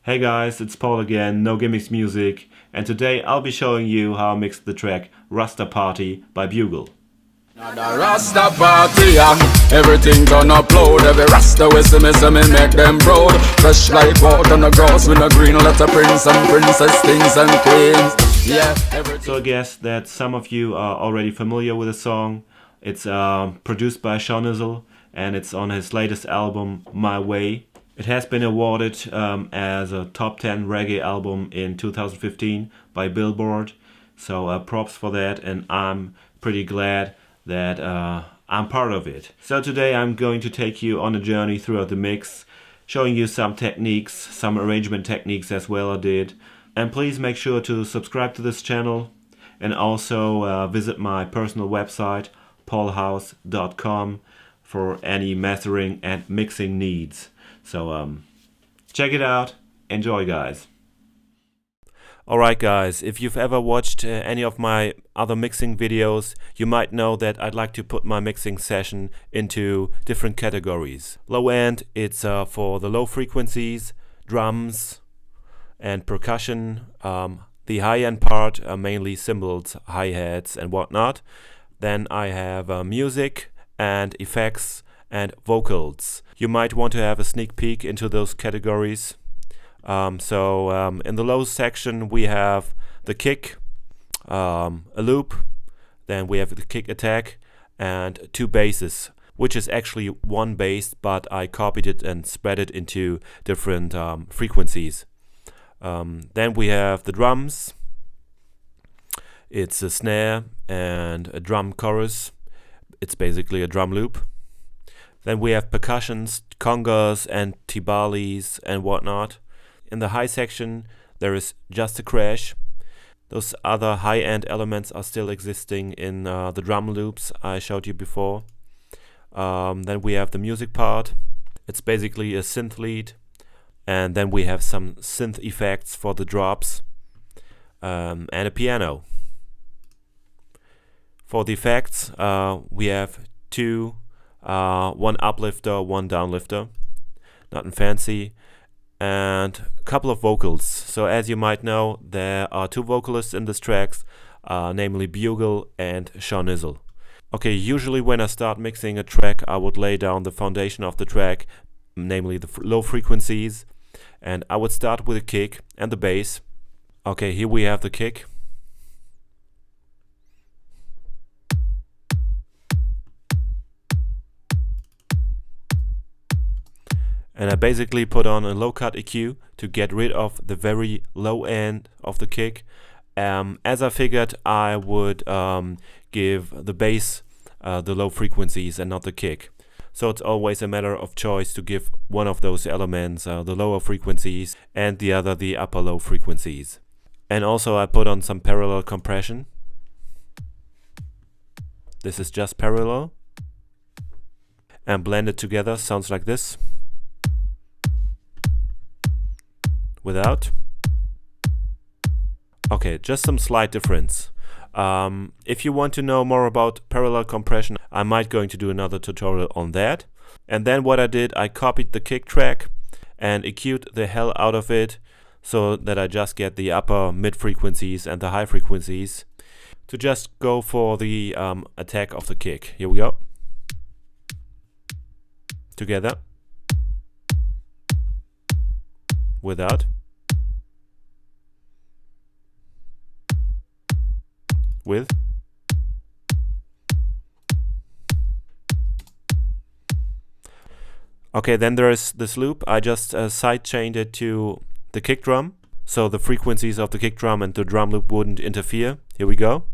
Hey guys, it's Paul again, No Gimmicks Music, and today I'll be showing you how I mixed the track Rasta Party by Bugle. The Rasta party, everything gonna upload. Every Rasta we see me make them proud. Fresh like water on the grass with a green letter prince and princess, kings and queens. Yeah. So I guess that some of you are already familiar with the song. It's produced by Seanizzle and it's on his latest album, My Way. It has been awarded as a top 10 reggae album in 2015 by Billboard. So props for that, and I'm pretty glad that I'm part of it. So today I'm going to take you on a journey throughout the mix, showing you some techniques, some arrangement techniques as well I did. And please make sure to subscribe to this channel and also visit my personal website paulhauss.com for any mastering and mixing needs. So check it out. Enjoy, guys. Alright guys, if you've ever watched any of my other mixing videos, you might know that I'd like to put my mixing session into different categories. Low end, it's for the low frequencies, drums and percussion. The high end part, mainly cymbals, hi-hats and whatnot. Then I have music and effects and vocals. You might want to have a sneak peek into those categories. In the low section we have the kick, a loop, then we have the kick attack and two basses, which is actually one bass, but I copied it and spread it into different frequencies. Then we have the drums. It's a snare and a drum chorus. It's basically a drum loop. Then we have percussions, congas and timbales and whatnot. In the high section there is just a crash. Those other high-end elements are still existing in the drum loops I showed you before. Then we have the music part. It's basically a synth lead. And then we have some synth effects for the drops and a piano. For the effects we have two. One uplifter, one downlifter, nothing fancy, and a couple of vocals. So as you might know, there are two vocalists in this tracks, namely Bugle and Seanizzle. Okay, usually when I start mixing a track, I would lay down the foundation of the track, namely the low frequencies, and I would start with the kick and the bass. Okay, here we have the kick. And I basically put on a low cut EQ to get rid of the very low end of the kick. As I figured I would give the bass the low frequencies and not the kick. So it's always a matter of choice to give one of those elements the lower frequencies and the other the upper low frequencies. And also I put on some parallel compression. This is just parallel. And blended together sounds like this. Without. Okay, just some slight difference. If you want to know more about parallel compression, I might going to do another tutorial on that. And then what I did, I copied the kick track and EQ'd the hell out of it so that I just get the upper mid frequencies and the high frequencies to just go for the attack of the kick. Here we go. Together. Without. With. Okay, then there is this loop. I just side-chained it to the kick drum, so the frequencies of the kick drum and the drum loop wouldn't interfere. Here we go.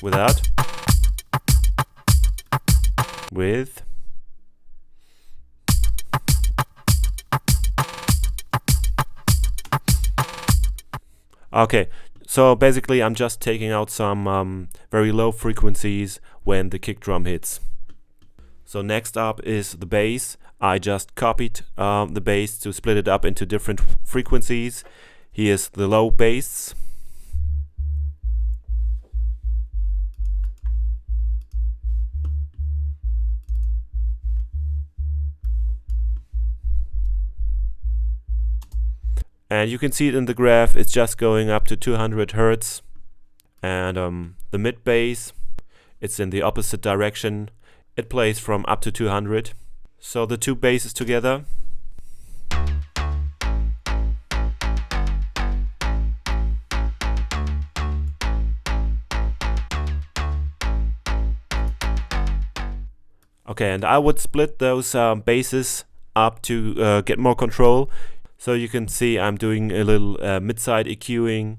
Without. With. Okay, so basically I'm just taking out some very low frequencies when the kick drum hits. So next up is the bass. I just copied the bass to split it up into different frequencies. Here's the low bass. And you can see it in the graph, it's just going up to 200 Hertz. And the mid bass, it's in the opposite direction. It plays from up to 200. So the two basses together. Okay, and I would split those basses up to get more control. So you can see I'm doing a little mid-side EQing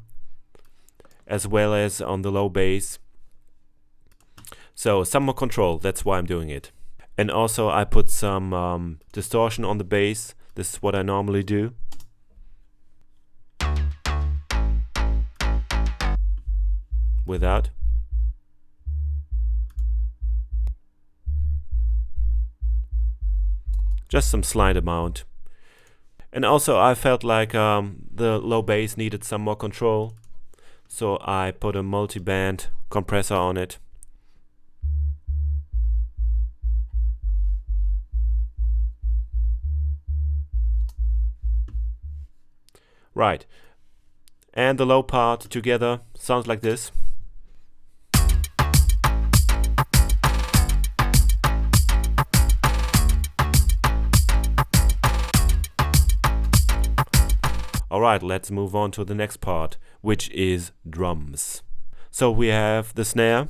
as well as on the low bass. So some more control, that's why I'm doing it. And also I put some distortion on the bass. This is what I normally do. Without. Just some slight amount. And also I felt like the low bass needed some more control. So I put a multi-band compressor on it. Right. And the low part together sounds like this. Alright, let's move on to the next part, which is drums. So we have the snare.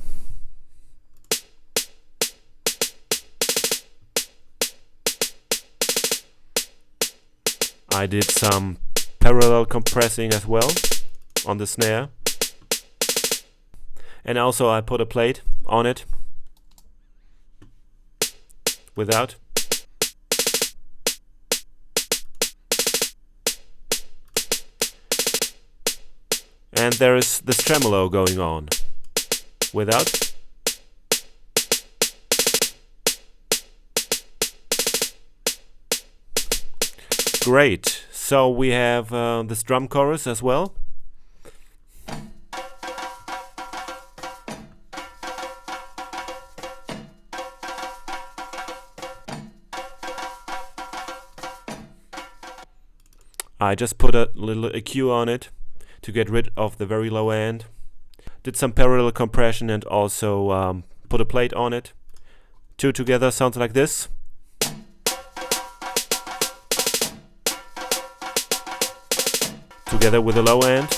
I did some parallel compressing as well on the snare. And also I put a plate on it without. And there is this tremolo going on without. Great. So we have this drum chorus as well. I just put a little EQ on it to get rid of the very low end. Did some parallel compression and also put a plate on it. Two together sounds like this. Together with the low end.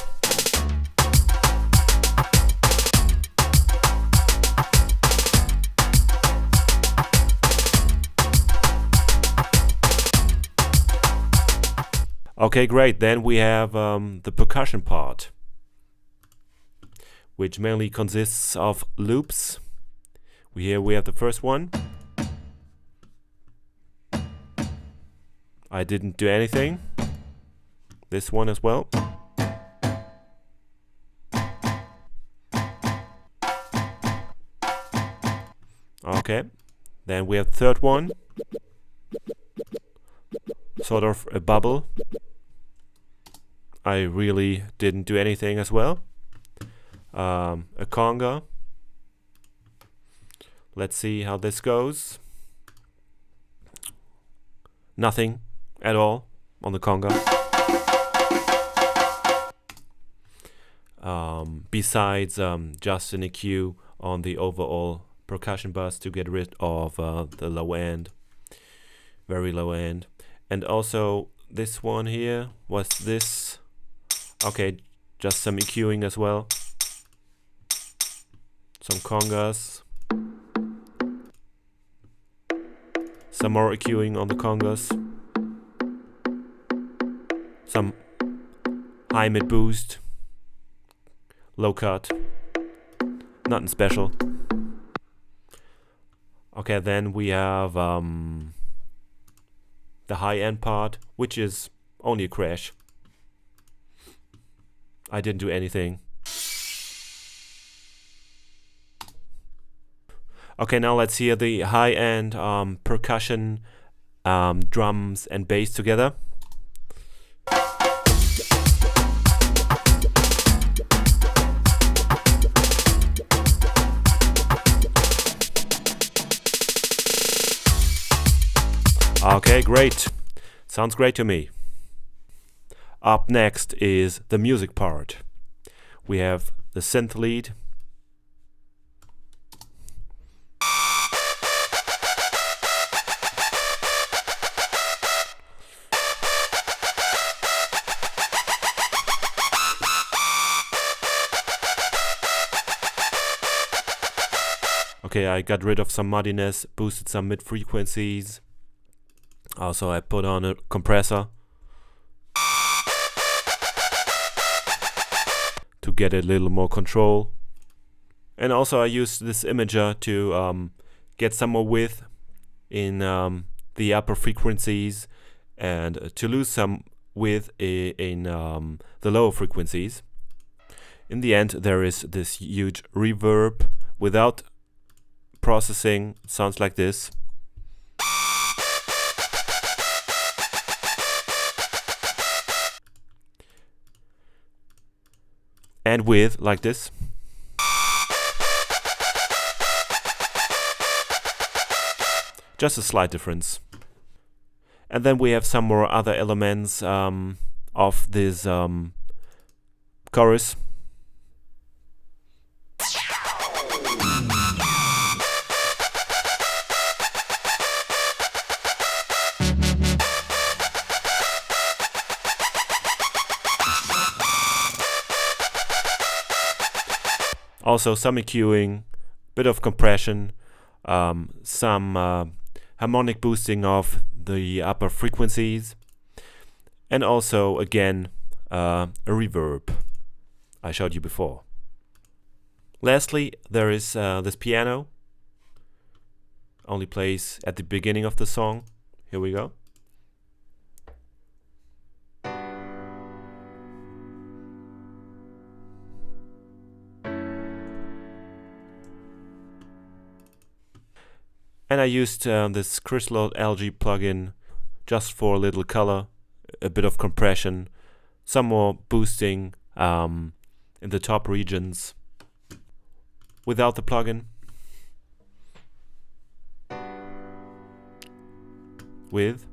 Okay, great. Then we have the percussion part, which mainly consists of loops. Here we have the first one. I didn't do anything. This one as well. Okay. Then we have the third one. Sort of a bubble. I really didn't do anything as well. A conga. Let's see how this goes. Nothing at all on the conga. Besides just an EQ on the overall percussion bus to get rid of the low end. Very low end. And also this one here was this. Okay, just some EQing as well. Some congas. Some more EQing on the congas. Some high mid boost. Low cut. Nothing special. Okay, then we have the high end part, which is only a crash. I didn't do anything. Okay, now let's hear the high end percussion, drums and bass together. Okay, great. Sounds great to me. Up next is the music part. We have the synth lead. Okay, I got rid of some muddiness, boosted some mid frequencies. Also, I put on a compressor to get a little more control. And also I used this imager to get some more width in the upper frequencies and to lose some width in the lower frequencies. In the end, there is this huge reverb without processing. It sounds like this. And with like this. Just a slight difference. And then we have some more other elements of this chorus. Also some EQing, bit of compression, some harmonic boosting of the upper frequencies, and also again a reverb I showed you before. Lastly, there is this piano, only plays at the beginning of the song. Here we go. And I used this crystal algae plugin just for a little color, a bit of compression, some more boosting in the top regions. Without the plugin. With.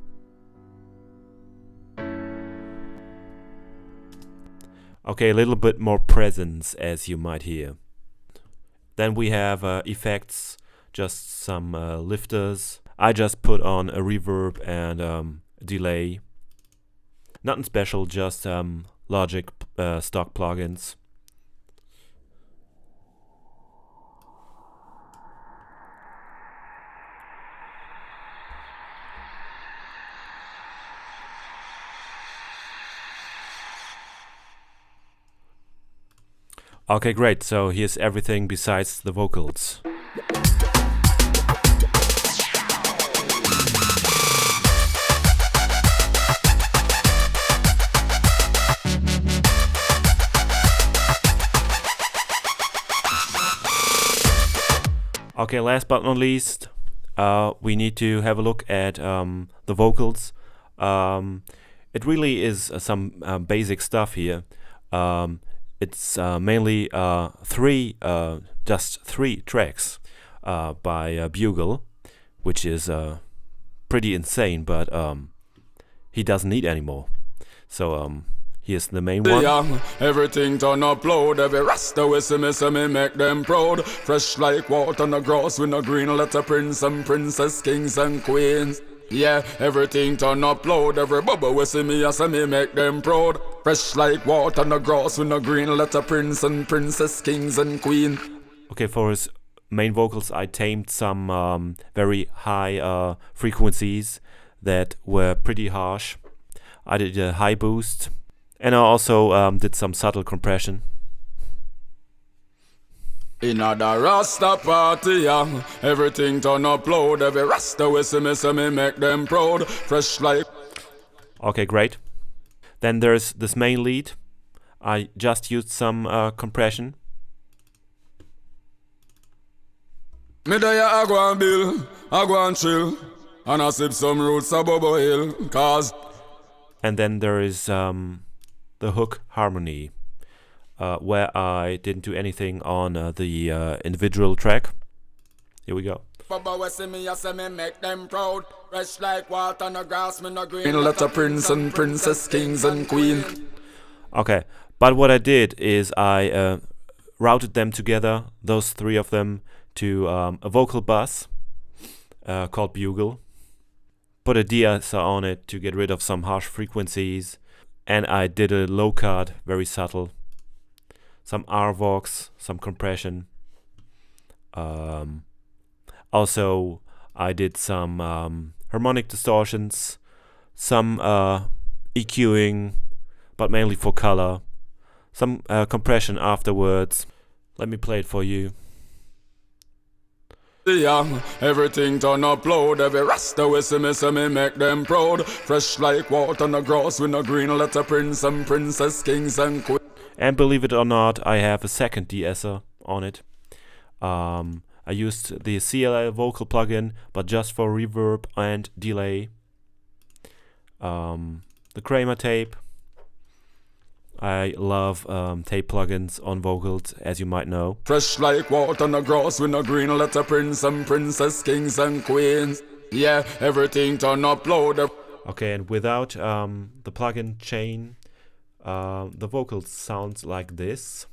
Okay, a little bit more presence, as you might hear. Then we have effects. Just some lifters. I just put on a reverb and delay. Nothing special, just Logic stock plugins. Okay, great. So here's everything besides the vocals. Okay, last but not least, we need to have a look at the vocals. It really is some basic stuff here. It's mainly just three tracks by Bugle, which is pretty insane, but he doesn't need any more. So here's the main one. Yeah, everything turn upload. Every Rasta we see me make them proud. Fresh like water on the grass with no green. Let a prince and princess, kings and queens. Yeah, everything turn upload. Every bubble we see me make them proud. Fresh like water on the grass with no green. Let a prince and princess, kings and queen. Okay, for his main vocals I tamed some very high frequencies that were pretty harsh. I did a high boost. And I also did some subtle compression. In a Rasta party, yeah, everything turn upload. Every Rasta we see me make them proud. Fresh like. Okay, great. Then there's this main lead. I just used some compression. Me there I go and bill, I go and chill, and I sip some roots of Bubble Hill, cause. And then there is the hook harmony, where I didn't do anything on the individual track. Here we go. Bubba we see me, I say me make them proud. Fresh like water, no grass, me no green. Let a prince and princess, kings and queen. Okay, but what I did is I routed them together, those three of them, to a vocal bus called Bugle. Put a de-esser on it to get rid of some harsh frequencies, and I did a low cut, very subtle. Some RVox, some compression. Also, I did some harmonic distortions, some EQing, but mainly for color. Some compression afterwards. Let me play it for you. Yeah, everything turn upload. Every Rasta we see me make them proud. Fresh like water on the grass with no green. Let a prince and princess, kings and queens. And believe it or not, I have a second de-esser on it. I used the CLL vocal plugin, but just for reverb and delay. The Kramer tape. I love tape plugins on vocals, as you might know. Fresh like water on the grass with no green. Let a prince and princess, kings and queens. Yeah, everything turn upload. Okay, and without the plugin chain, the vocals sound like this.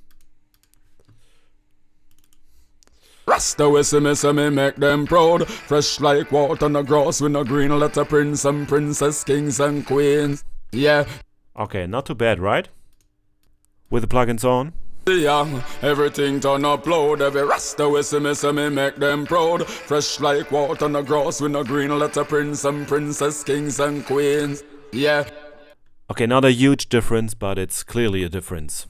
Rasta we see me make them proud. Fresh like water on the grass with no green. Let a prince and princess, kings and queens. Yeah. Okay, not too bad, right? With the plugins on. Yeah, everything turn upload. Every Rasta we see me make them proud. Fresh like water on the grass with no green. Let a prince and princess, kings and queens. Yeah. Okay, not a huge difference, but it's clearly a difference.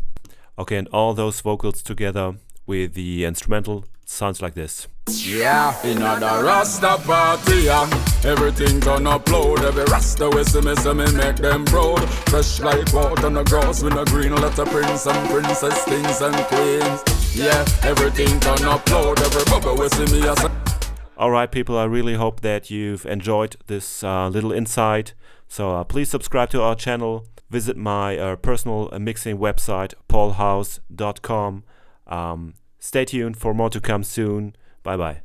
Okay, and all those vocals together with the instrumental sounds like this. Yeah, in the Rasta party, yeah. Everything turn upload. Every Rasta we see me make them proud. Fresh like water on the grass with no green. Let a prince and princess, kings and queens. Yeah, everything turn upload. Every bubble we see me as. Alright people, I really hope that you've enjoyed this little insight. So please subscribe to our channel. Visit my personal mixing website, paulhauss.com. Stay tuned for more to come soon. Bye bye.